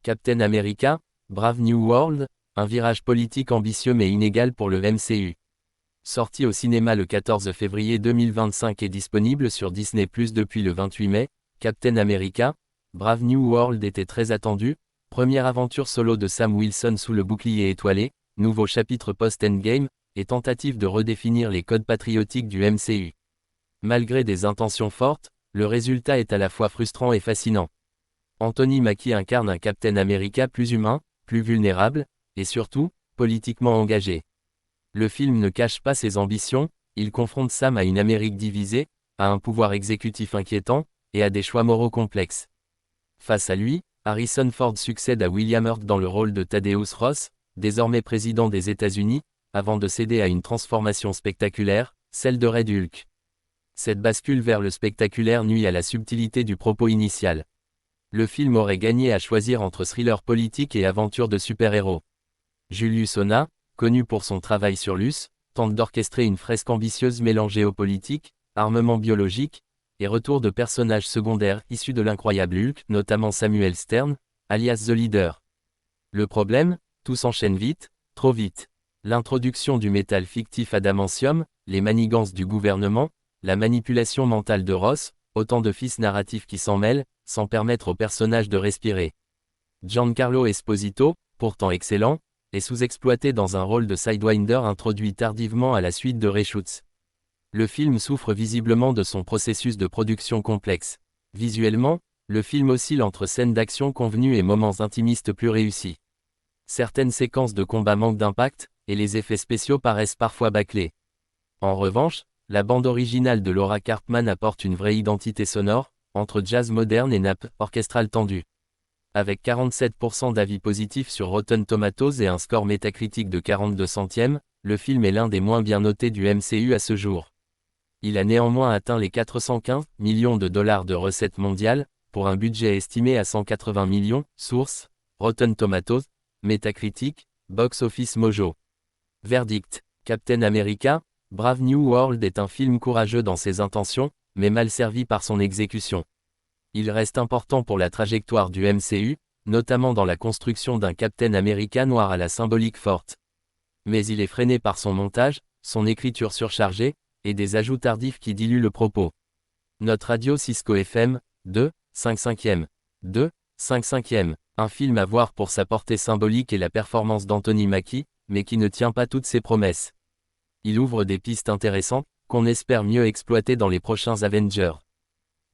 Captain America, Brave New World, un virage politique ambitieux mais inégal pour le MCU. Sorti au cinéma le 14 février 2025 et disponible sur Disney+ depuis le 28 mai, Captain America, Brave New World était très attendu, première aventure solo de Sam Wilson sous le bouclier étoilé, nouveau chapitre post-Endgame, et tentative de redéfinir les codes patriotiques du MCU. Malgré des intentions fortes, le résultat est à la fois frustrant et fascinant. Anthony Mackie incarne un Captain America plus humain, plus vulnérable, et surtout, politiquement engagé. Le film ne cache pas ses ambitions, il confronte Sam à une Amérique divisée, à un pouvoir exécutif inquiétant, et à des choix moraux complexes. Face à lui, Harrison Ford succède à William Hurt dans le rôle de Thaddeus Ross, désormais président des États-Unis, avant de céder à une transformation spectaculaire, celle de Red Hulk. Cette bascule vers le spectaculaire nuit à la subtilité du propos initial. Le film aurait gagné à choisir entre thriller politique et aventure de super-héros. Julius Onah, connu pour son travail sur Luce, tente d'orchestrer une fresque ambitieuse mêlant géopolitique, armement biologique, et retour de personnages secondaires issus de l'incroyable Hulk, notamment Samuel Stern, alias The Leader. Le problème, tout s'enchaîne vite, trop vite. L'introduction du métal fictif adamantium, les manigances du gouvernement, la manipulation mentale de Ross, autant de fils narratifs qui s'en mêlent, sans permettre au personnage de respirer. Giancarlo Esposito, pourtant excellent, est sous-exploité dans un rôle de Sidewinder introduit tardivement à la suite de reshoots. Le film souffre visiblement de son processus de production complexe. Visuellement, le film oscille entre scènes d'action convenues et moments intimistes plus réussis. Certaines séquences de combat manquent d'impact, et les effets spéciaux paraissent parfois bâclés. En revanche, la bande originale de Laura Karpman apporte une vraie identité sonore, entre jazz moderne et nappe orchestrale tendue. Avec 47% d'avis positifs sur Rotten Tomatoes et un score métacritique de 42 centièmes, le film est l'un des moins bien notés du MCU à ce jour. Il a néanmoins atteint les 415 millions de dollars de recettes mondiales, pour un budget estimé à 180 millions, source, Rotten Tomatoes, Metacritic, Box Office Mojo. Verdict, Captain America, Brave New World est un film courageux dans ses intentions, mais mal servi par son exécution. Il reste important pour la trajectoire du MCU, notamment dans la construction d'un Captain America noir à la symbolique forte. Mais il est freiné par son montage, son écriture surchargée, et des ajouts tardifs qui diluent le propos. Note radio Cisco FM, 2, 5/5e. 2, 5/5e. Un film à voir pour sa portée symbolique et la performance d'Anthony Mackie, mais qui ne tient pas toutes ses promesses. Il ouvre des pistes intéressantes, qu'on espère mieux exploiter dans les prochains Avengers.